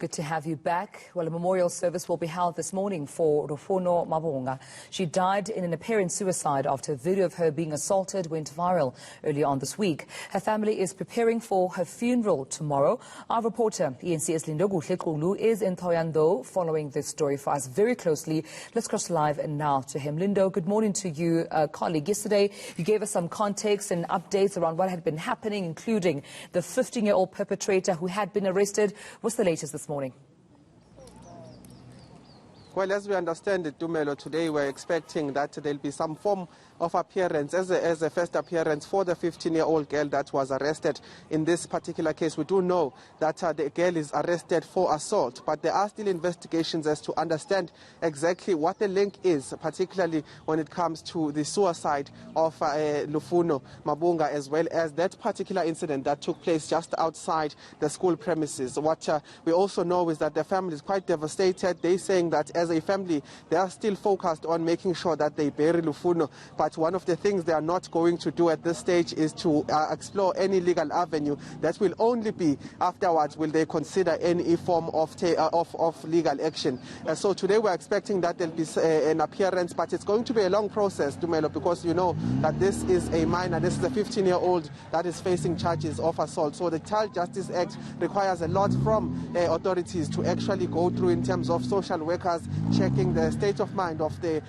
Good to have you back. Well, a memorial service will be held this morning for Lufuno Mavhunga. She died in an apparent suicide after a video of her being assaulted went viral earlier on this week. Her family is preparing for her funeral tomorrow. Our reporter, eNCA's Lindokuhle Xulu, is in Thohoyandou following this story for us very closely. Let's cross live now to him. Lindo, good morning to you, colleague. Yesterday, you gave us some context and updates around what had been happening, including the 15-year-old perpetrator who had been arrested. What's the latest this morning? Well, as we understand it, Dumelo, today we're expecting that there'll be some form of appearance as a first appearance for the 15-year-old girl that was arrested in this particular case. We do know that the girl is arrested for assault, but there are still investigations as to understand exactly what the link is, particularly when it comes to the suicide of Lufuno Mavhunga, as well as that particular incident that took place just outside the school premises. What we also know is that the family is quite devastated. They're saying that as a family, they are still focused on making sure that they bury Lufuno. But one of the things they are not going to do at this stage is to explore any legal avenue. That will only be afterwards will they consider any form of legal action. So today we're expecting that there'll be an appearance, but it's going to be a long process, Dumelo, because you know that this is a minor, this is a 15-year-old that is facing charges of assault. So the Child Justice Act requires a lot from authorities to actually go through in terms of social workers checking the state of mind of the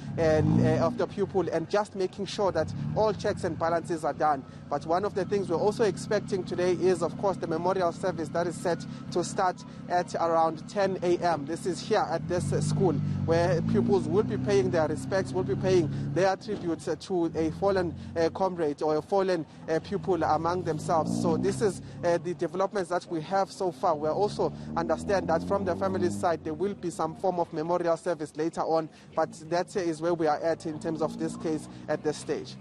pupil and just making sure that all checks and balances are done. But one of the things we're also expecting today is, of course, the memorial service that is set to start at around 10 a.m. This is here at this school where pupils will be paying their respects, will be paying their tributes to a fallen comrade or a fallen pupil among themselves. So this is the developments that we have so far. We also understand that from the family's side there will be some form of memorial service later on, but that is where we are at in terms of this case at this stage.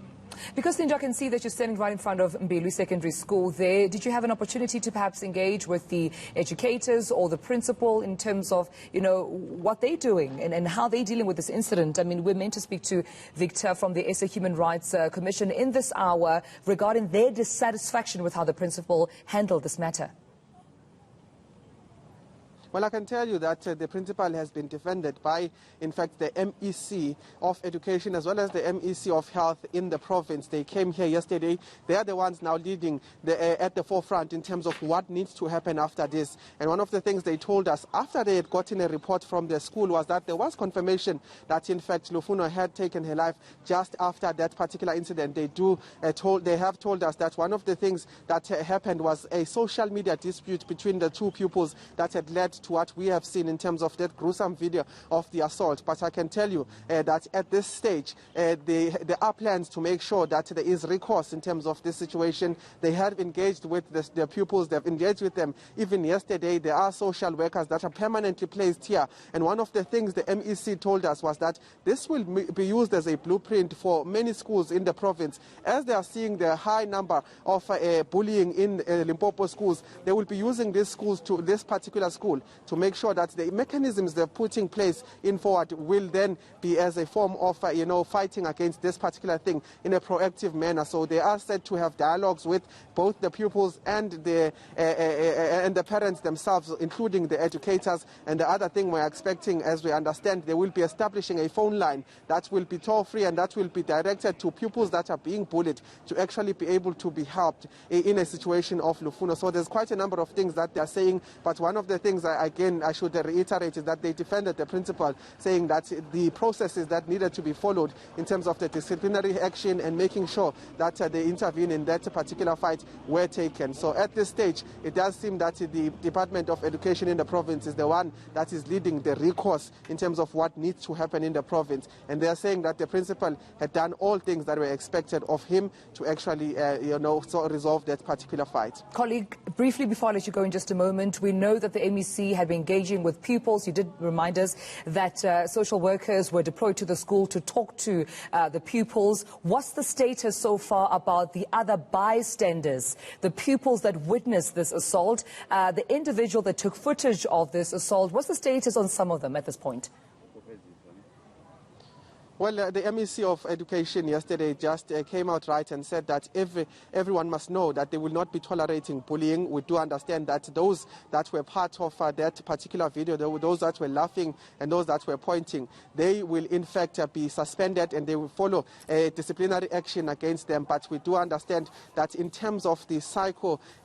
Because, Linda, I can see that you're standing right in front of Mbilu Secondary School there. Did you have an opportunity to perhaps engage with the educators or the principal in terms of, you know, what they're doing and how they're dealing with this incident? I mean, we're meant to speak to Victor from the eNCA Human Rights Commission in this hour regarding their dissatisfaction with how the principal handled this matter. Well, I can tell you that the principal has been defended by, in fact, the MEC of Education as well as the MEC of Health in the province. They came here yesterday. They are the ones now leading at the forefront in terms of what needs to happen after this. And one of the things they told us after they had gotten a report from the school was that there was confirmation that, in fact, Lufuno had taken her life just after that particular incident. They have told us that one of the things that happened was a social media dispute between the two pupils that had led to what we have seen in terms of that gruesome video of the assault. But I can tell you that at this stage, there are plans to make sure that there is recourse in terms of this situation. They have engaged with the pupils, they've engaged with them. Even yesterday, there are social workers that are permanently placed here. And one of the things the MEC told us was that this will be used as a blueprint for many schools in the province. As they are seeing the high number of bullying in Limpopo schools, they will be using these schools to this particular school to make sure that the mechanisms they're putting place in forward will then be as a form of, fighting against this particular thing in a proactive manner. So they are said to have dialogues with both the pupils and the parents themselves, including the educators. And the other thing we're expecting, as we understand, they will be establishing a phone line that will be toll-free and that will be directed to pupils that are being bullied to actually be able to be helped in a situation of Lufuno. So there's quite a number of things that they're saying, but one of the things again, I should reiterate is that they defended the principal, saying that the processes that needed to be followed in terms of the disciplinary action and making sure that they intervene in that particular fight were taken. So at this stage, it does seem that the Department of Education in the province is the one that is leading the recourse in terms of what needs to happen in the province. And they are saying that the principal had done all things that were expected of him to actually, resolve that particular fight. Colleague, briefly before I let you go in just a moment, we know that the MEC had been engaging with pupils. You did remind us that social workers were deployed to the school to talk to the pupils. What's the status so far about the other bystanders, the pupils that witnessed this assault, the individual that took footage of this assault? What's the status on some of them at this point? Well, the MEC of Education yesterday just came out right and said that everyone must know that they will not be tolerating bullying. We do understand that those that were part of that particular video, those that were laughing and those that were pointing, they will in fact be suspended and they will follow disciplinary action against them. But we do understand that in terms of the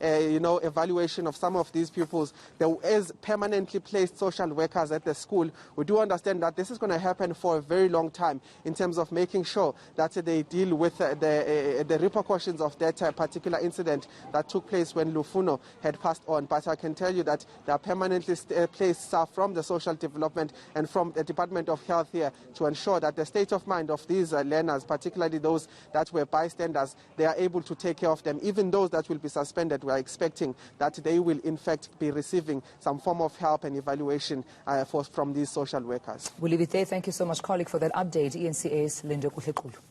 evaluation of some of these pupils, there is permanently placed social workers at the school. We do understand that this is going to happen for a very long time, in terms of making sure that they deal with the repercussions of that particular incident that took place when Lufuno had passed on. But I can tell you that there are permanently placed staff from the social development and from the Department of Health here to ensure that the state of mind of these learners, particularly those that were bystanders, they are able to take care of them. Even those that will be suspended, we are expecting that they will in fact be receiving some form of help and evaluation from these social workers. We'll leave it there. Thank you so much, colleague, for that update. eNCA's Lindokuhle Xulu.